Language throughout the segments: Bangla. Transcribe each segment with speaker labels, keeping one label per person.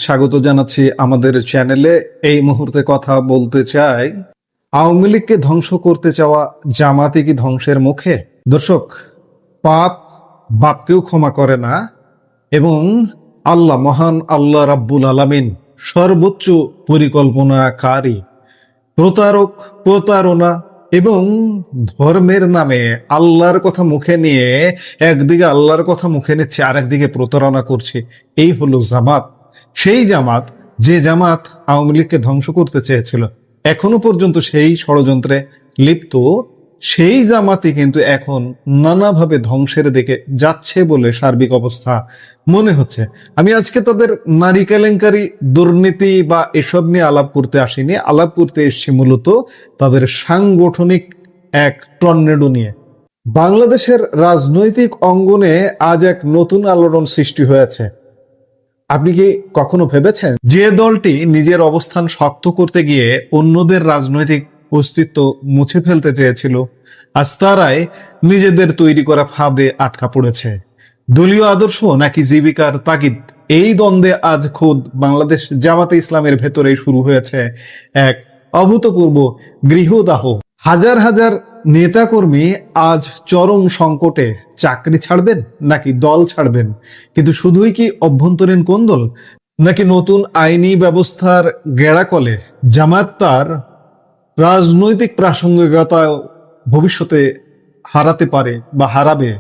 Speaker 1: স্বাগত জানাচ্ছি আমাদের চ্যানেলে। এই মুহূর্তে কথা বলতে চাই, আওয়ামী লীগকে ধ্বংস করতে চাওয়া জামাতি কি ধ্বংসের মুখে? দর্শক, পাপ বাপকেও ক্ষমা করে না এবং আল্লাহ, মহান আল্লাহ রাব্বুল আলামিন সর্বোচ্চ পরিকল্পনাকারী। প্রতারক, প্রতারণা এবং ধর্মের নামে আল্লাহর কথা মুখে নিয়ে একদিকে আল্লাহর কথা মুখে নিচ্ছে, আর একদিকে প্রতারণা করছে। এই হলো জামাত। সেই জামাত যে জামাত আওয়ামী লীগকে ধ্বংস করতে চেয়েছিল, এখনো পর্যন্ত সেই ষড়যন্ত্রে লিপ্ত সেই জামাতই কিন্তু এখন নানাভাবে ধ্বংসের দিকে যাচ্ছে বলে সার্বিক অবস্থা মনে হচ্ছে। আমি আজকে তাদের নারী কেলেঙ্কারি, দুর্নীতি বা এসব নিয়ে আলাপ করতে আসিনি, আলাপ করতে এসেছি মূলত তাদের সাংগঠনিক এক টর্নেডো নিয়ে। বাংলাদেশের রাজনৈতিক অঙ্গনে আজ এক নতুন আলোড়ন সৃষ্টি হয়েছে। আপনি কি কখনো ভেবেছেন যে দলটি নিজের অবস্থান শক্ত করতে গিয়ে অন্যদের রাজনৈতিক অস্তিত্ব মুছে ফেলতে চেয়েছিল, আজ তারাই নিজেদের তৈরি করা ফাঁদে আটকা পড়েছে? দলীয় আদর্শ নাকি জীবিকার তাগিদ, এই দ্বন্দ্বে আজ খোদ বাংলাদেশ জামাতে ইসলামের ভেতরেই শুরু হয়েছে এক অভূতপূর্ব গৃহদাহ। হাজার হাজার নেতাকর্মী আজ চরম সংকটে। চাকরি ছাড়বেন নাকি দল ছাড়বেন? কিন্তু শুধুই কি অভ্যন্তরীণ কোন্দল, নাকি নতুন আইনি ব্যবস্থার গেড়াকলে জামাত তার রাজনৈতিক প্রাসঙ্গিকতা ভবিষ্যতে হারাতে পারে বা হারাবে?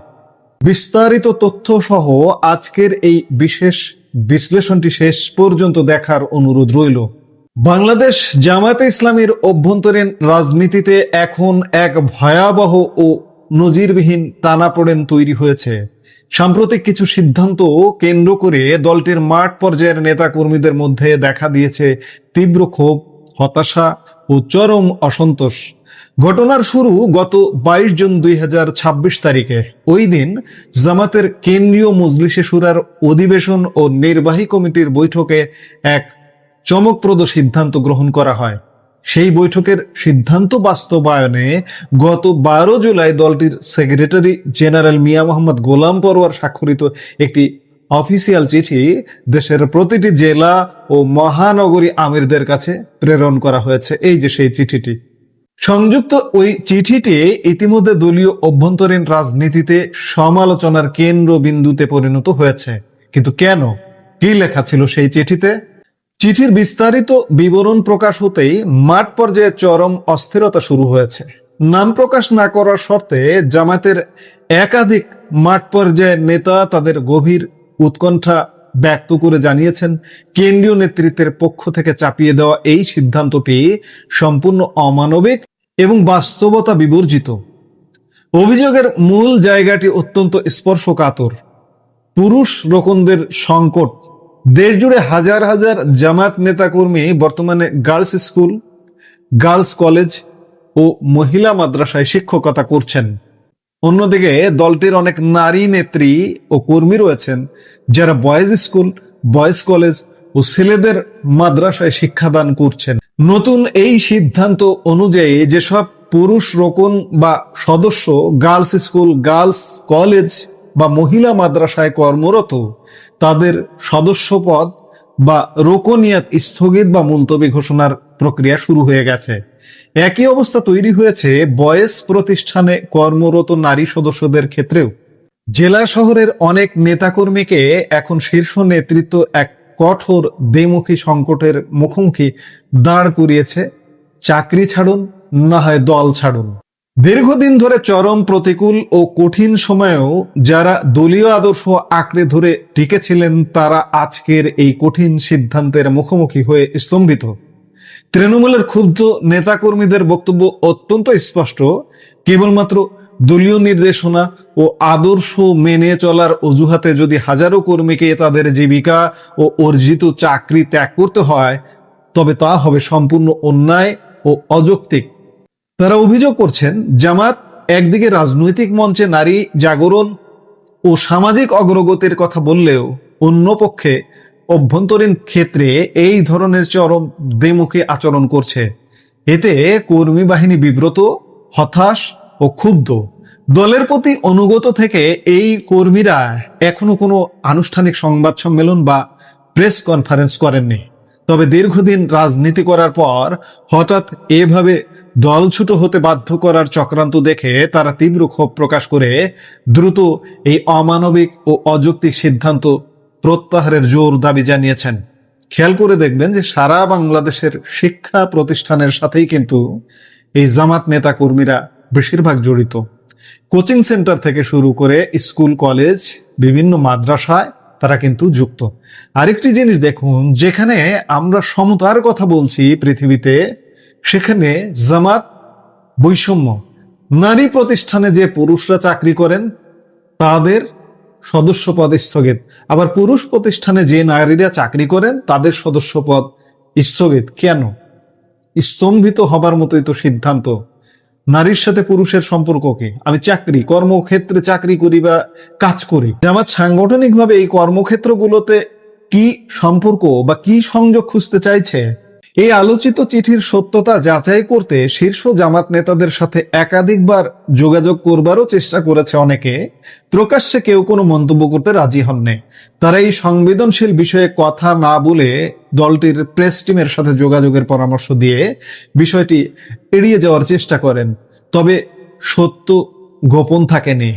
Speaker 1: বিস্তারিত তথ্য সহ আজকের এই বিশেষ বিশ্লেষণটি শেষ পর্যন্ত দেখার অনুরোধ রইল। বাংলাদেশ জামায়াতে ইসলামীর অভ্যন্তরীণ রাজনীতিতে এখন এক ভয়াবহ ও নজিরবিহীন টানাপোড়েন তৈরি হয়েছে। সাম্প্রতিক কিছু সিদ্ধান্ত কেন্দ্র করে দলটির মাঠ পর্যায়ের নেতাকর্মীদের মধ্যে দেখা দিয়েছে তীব্র ক্ষোভ, হতাশা ও চরম অসন্তোষ। ঘটনার শুরু গত 22 জুন 2026 তারিখে। ওই দিন জামাতের কেন্দ্রীয় মজলিসে শুরার অধিবেশন ও নির্বাহী কমিটির বৈঠকে এক চমকপ্রদ সিদ্ধান্ত গ্রহণ করা হয়। সেই বৈঠকের সিদ্ধান্ত বাস্তবায়নে গত 12 জুলাই দলটির সেক্রেটারি জেনারেল মিয়া মোহাম্মদ গোলাম পরোয়ার স্বাক্ষরিত একটি অফিসিয়াল চিঠি দেশের প্রতিটি জেলা ও মহানগরী আমিরদের কাছে প্রেরণ করা হয়েছে। এই যে সেই চিঠিটি। সংযুক্ত ওই চিঠিটি ইতিমধ্যে দলীয় অভ্যন্তরীণ রাজনীতিতে সমালোচনার কেন্দ্রবিন্দুতে পরিণত হয়েছে। কিন্তু কেন? কি লেখা ছিল সেই চিঠিতে? চিঠির বিস্তারিত বিবরণ প্রকাশ হতেই মাঠ পর্যায়ে চরম অস্থিরতা শুরু হয়েছে। নাম প্রকাশ না করার শর্তে জামাতের একাধিক মাঠ পর্যায়ের নেতা তাদের গভীর উৎকণ্ঠা ব্যক্ত করে জানিয়েছেন, কেন্দ্রীয় নেতৃত্বের পক্ষ থেকে চাপিয়ে দেওয়া এই সিদ্ধান্তটি সম্পূর্ণ অমানবিক এবং বাস্তবতা বিবর্জিত। অভিযোগের মূল জায়গাটি অত্যন্ত স্পর্শকাতর। পুরুষ রোকনদের সংকট। দেশ জুড়ে হাজার হাজার জামাত নেতাকর্মী বর্তমানে গার্লস স্কুল, গার্লস কলেজ ও মহিলা মাদ্রাসায় শিক্ষকতা করছেন। অন্যদিকে দলটির অনেক নারী নেত্রী ও কর্মী রয়েছেন যারা বয়েজ স্কুল, বয়েজ কলেজ ও ছেলেদের মাদ্রাসায় শিক্ষাদান করছেন। নতুন এই সিদ্ধান্ত অনুযায়ী যেসব পুরুষ রোকন বা সদস্য গার্লস স্কুল, গার্লস কলেজ বা মহিলা মাদ্রাসায় কর্মরত, তাদের সদস্যপদ বা রোকনিয়াত স্থগিত বা মুলতবি ঘোষণার প্রক্রিয়া শুরু হয়ে গেছে। একই অবস্থা তৈরি হয়েছে বয়েজ প্রতিষ্ঠানে কর্মরত নারী সদস্যদের ক্ষেত্রেও। জেলা শহরের অনেক নেতাকর্মীকে এখন শীর্ষ নেতৃত্ব এক কঠোর দ্বিমুখী সংকটের মুখোমুখি দাঁড় করিয়েছে। চাকরি ছাড়ুন, না হয় দল ছাড়ুন। দীর্ঘদিন ধরে চরম প্রতিকূল ও কঠিন সময়েও যারা দলীয় আদর্শ আঁকড়ে ধরে টিকেছিলেন, তারা আজকের এই কঠিন সিদ্ধান্তের মুখোমুখি হয়ে স্তম্ভিত। তৃণমূলের ক্ষুব্ধ নেতাকর্মীদের বক্তব্য অত্যন্ত স্পষ্ট। কেবলমাত্র দলীয় নির্দেশনা ও আদর্শ মেনে চলার অজুহাতে যদি হাজারো কর্মীকে তাদের জীবিকা ও অর্জিত চাকরি ত্যাগ করতে হয়, তবে তা হবে সম্পূর্ণ অন্যায় ও অযৌক্তিক। তারা অভিযোগ করছেন, জামাত একদিকে রাজনৈতিক মঞ্চে নারী জাগরণ ও সামাজিক অগ্রগতির কথা বললেও অন্য পক্ষে অভ্যন্তরীণ ক্ষেত্রে এই ধরনের চরম দ্বিমুখী আচরণ করছে। এতে কর্মী বাহিনী বিব্রত, হতাশ ও ক্ষুব্ধ। দলের প্রতি অনুগত থেকে এই কর্মীরা এখনো কোনো আনুষ্ঠানিক সংবাদ সম্মেলন বা প্রেস কনফারেন্স করেননি। তবে দীর্ঘদিন রাজনীতি করার পর হঠাৎ এভাবে দলছুট হতে বাধ্য করার চক্রান্ত দেখে তারা তীব্র ক্ষোভ প্রকাশ করে দ্রুত এই অমানবিক ও অযৌক্তিক সিদ্ধান্ত প্রত্যাহারের জোর দাবি জানিয়েছেন। খেয়াল করে দেখবেন যে সারা বাংলাদেশের শিক্ষা প্রতিষ্ঠানের সাথেই কিন্তু এই জামাত নেতা কর্মীরা বেশিরভাগ জড়িত। কোচিং সেন্টার থেকে শুরু করে স্কুল কলেজ বিভিন্ন মাদ্রাসায় তারা কিন্তু যুক্ত। আরেকটি জিনিস দেখুন, যেখানে আমরা সমতার কথা বলছি পৃথিবীতে, সেখানে জামাত বৈষম্য। নারী প্রতিষ্ঠানে যে পুরুষরা চাকরি করেন তাদের সদস্যপদ স্থগিত, আবার পুরুষ প্রতিষ্ঠানে যে নারীরা চাকরি করেন তাদের সদস্যপদ স্থগিত। কেন? স্তম্ভিত হবার মতোই তো সিদ্ধান্ত। নারীর সাথে পুরুষের সম্পর্ক কি? আমি কর্মক্ষেত্রে চাকরি করি বা কাজ করি, জামাত সাংগঠনিকভাবে এই কর্মক্ষেত্রগুলোতে কি সম্পর্ক বা কি সংযোগ খুঁজতে চাইছে? এই আলোচিত চিঠির সত্যতা যাচাই করতে শীর্ষ জামাত নেতাদের সাথে একাধিকবার যোগাযোগ করবারও চেষ্টা করেছে অনেকে। প্রকাশ্যে কেউ কোনো মন্তব্য করতে রাজি হননি। তারা এই সংবেদনশীল বিষয়ে কথা না বলে দলটির প্রেস টিমের সাথে যোগাযোগের পরামর্শ দিয়ে বিষয়টি এড়িয়ে যাওয়ার চেষ্টা করেন। তবে সত্য গোপন থাকেনি।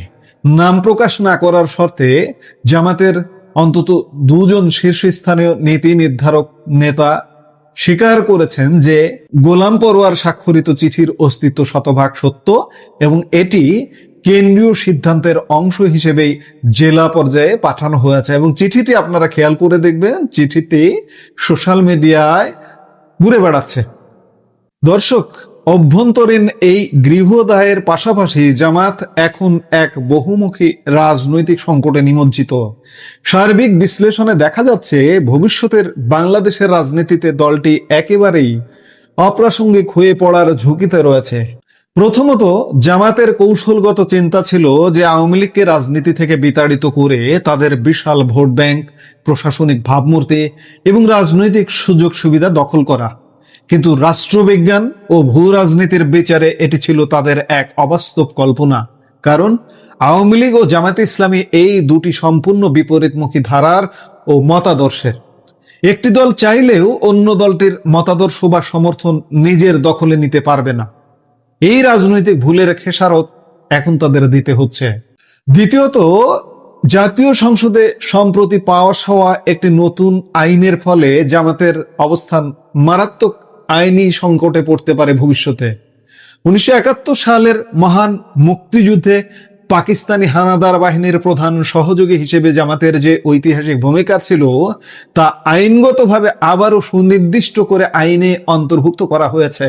Speaker 1: নাম প্রকাশ না করার শর্তে জামাতের অন্তত দুজন শীর্ষস্থানীয় নীতি নির্ধারক নেতা স্বীকার করেছেন যে গোলাম পরোয়ার স্বাক্ষরিত চিঠির অস্তিত্ব শতভাগ সত্য এবং এটি কেন্দ্রীয় সিদ্ধান্তের অংশ হিসেবেই জেলা পর্যায়ে পাঠানো হয়েছে। এবং চিঠিটি আপনারা খেয়াল করে দেখবেন, চিঠিটি সোশ্যাল মিডিয়ায় ঘুরে বেড়াচ্ছে। দর্শক, অভ্যন্তরীণ এই গৃহদাহের পাশাপাশি জামাত এখন এক বহুমুখী রাজনৈতিক সংকটে নিমজ্জিত। সার্বিক বিশ্লেষণে দেখা যাচ্ছে ভবিষ্যতের বাংলাদেশের রাজনীতিতে দলটি একেবারেই অপ্রাসঙ্গিক হয়ে পড়ার ঝুঁকিতে রয়েছে। প্রথমত, জামাতের কৌশলগত চিন্তা ছিল যে আওয়ামী লীগকে রাজনীতি থেকে বিতাড়িত করে তাদের বিশাল ভোট ব্যাংক, প্রশাসনিক ভাবমূর্তি এবং রাজনৈতিক সুযোগ সুবিধা দখল করা। কিন্তু রাষ্ট্রবিজ্ঞান ও ভূ রাজনীতির বিচারে এটি ছিল তাদের এক অবাস্তব কল্পনা। কারণ আওয়ামী লীগ ও জামায়াতে ইসলামী এই দুটি সম্পূর্ণ বিপরীতমুখী ধারার ও মতাদর্শের। একটি দল চাইলেও অন্য দলটির মতাদর্শ বা সমর্থন নিজের দখলে নিতে পারবে না। এই রাজনৈতিক ভুলের খেসারত এখন তাদের দিতে হচ্ছে। দ্বিতীয়ত, জাতীয় সংসদে সম্প্রতি পাশ হওয়া একটি নতুন আইনের ফলে জামাতের অবস্থান মারাত্মক আইনি সংকটে পড়তে পারে ভবিষ্যতে। 1971 সালের মহান মুক্তিযুদ্ধে পাকিস্তানি হানাদার বাহিনীর প্রধান সহযোগী হিসেবে জামাতের যে ঐতিহাসিক ভূমিকা ছিল তা আইনগতভাবে আবারও সুনির্দিষ্ট করে আইনে অন্তর্ভুক্ত করা হয়েছে।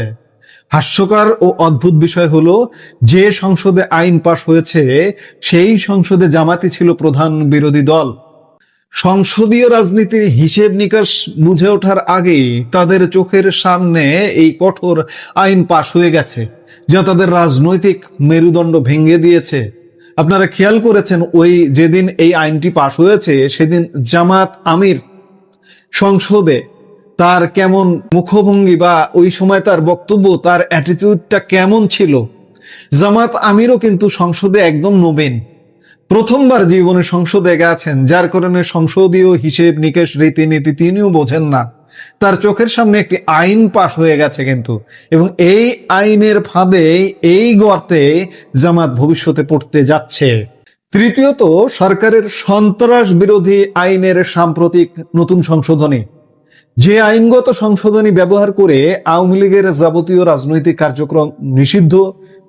Speaker 1: হাস্যকর ও অদ্ভুত বিষয় হলো, যে সংসদে আইন পাশ হয়েছে সেই সংসদে জামাতি ছিল প্রধান বিরোধী দল। সংসদীয় রাজনীতির হিসেব নিকাশ বুঝে ওঠার আগেই তাদের চোখের সামনে এই কঠোর আইন পাশ হয়ে গেছে, যা তাদের রাজনৈতিক মেরুদণ্ড ভেঙে দিয়েছে। আপনারা খেয়াল করেছেন, ওই যেদিন এই আইনটি পাশ হয়েছে সেদিন জামাত আমির সংসদে তার কেমন মুখভঙ্গি বা ওই সময় তার বক্তব্য, তার অ্যাটিটিউডটা কেমন ছিল। জামাত আমিরও কিন্তু সংসদে একদম নবীন, প্রথমবার জীবনে সংসদে গেছেন, যার কারণে সংসদীয় হিসেব নিকেশ রীতিনীতি তিনিও বোঝেন না। তার চোখের সামনে একটি আইন পাশ হয়ে গেছে কিন্তু, এবং এই আইনের ফাঁদে, এই গর্তে জামাত ভবিষ্যতে পড়তে যাচ্ছে। তৃতীয়ত, সরকারের সন্ত্রাস বিরোধী আইনের সাম্প্রতিক নতুন সংশোধনী, যে আইনগত সংশোধনী ব্যবহার করে আওয়ামী লীগের যাবতীয় রাজনৈতিক কার্যক্রম নিষিদ্ধ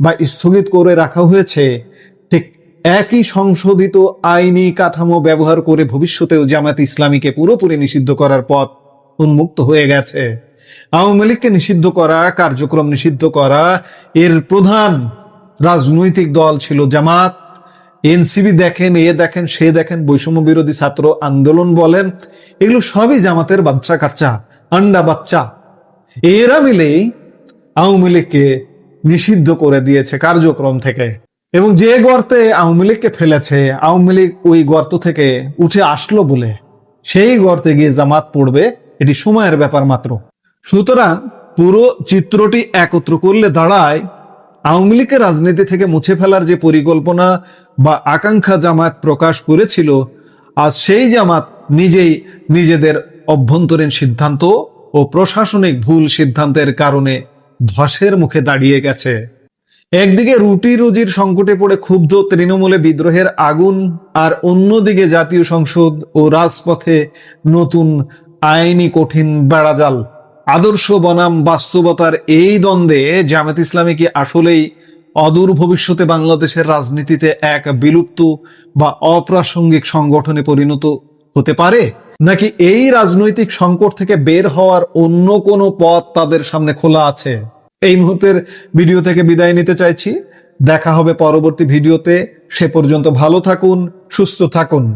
Speaker 1: বা স্থগিত করে রাখা হয়েছে, ঠিক একই সংশোধিত আইনি কাঠামো ব্যবহার করে ভবিষ্যতেও জামায়াত ইসলামীকে পুরোপুরি নিষিদ্ধ করার পথ উন্মুক্ত হয়ে গেছে। আওয়ামী লীগকে নিষিদ্ধ করা, কার্যক্রম নিষিদ্ধ করা, এর প্রধান রাজনৈতিক দল ছিল জামাত। এনসিবি দেখেন, এ দেখেন, সে দেখেন, বৈষম্য বিরোধী ছাত্র আন্দোলন বলেন, এগুলো সবই জামাতের বাচ্চা কাচ্চা, আন্ডা বাচ্চা। এরা মিলেই আওয়ামী লীগকে নিষিদ্ধ করে দিয়েছে কার্যক্রম থেকে। এবং যে গর্তে আওয়ামী লীগকে ফেলেছে, আওয়ামী লীগ ওই গর্ত থেকে উঠে আসলো বলে সেই গর্তে গিয়ে জামাত পড়বে, এটি সময়ের ব্যাপার মাত্র। সুতরাং পুরো চিত্রটি একত্র করলে দাঁড়ায়, আওয়ামী লীগের রাজনীতি থেকে মুছে ফেলার যে পরিকল্পনা বা আকাঙ্ক্ষা জামাত প্রকাশ করেছিল, আজ সেই জামাত নিজেই নিজেদের অভ্যন্তরীণ সিদ্ধান্ত ও প্রশাসনিক ভুল সিদ্ধান্তের কারণে ধসের মুখে দাঁড়িয়ে গেছে। একদিকে রুটি রুজির সংকটে পড়ে ক্ষুব্ধ তৃণমূলে বিদ্রোহের আগুন, আর অন্যদিকে জাতীয় সংসদ ও রাজপথে নতুন আইনি কঠিন বেড়াজাল। আদর্শ বনাম বাস্তবতার এই দ্বন্দ্বে জামায়াত ইসলামী কি আসলেই অদূর ভবিষ্যতে বাংলাদেশের রাজনীতিতে এক বিলুপ্ত বা অপ্রাসঙ্গিক সংগঠনে পরিণত হতে পারে, নাকি এই রাজনৈতিক সংকট থেকে বের হওয়ার অন্য কোনো পথ তাদের সামনে খোলা আছে? এই মুহূর্তের ভিডিও থেকে বিদায় নিতে চাইছি। দেখা হবে পরবর্তী ভিডিওতে। সে পর্যন্ত ভালো থাকুন, সুস্থ থাকুন।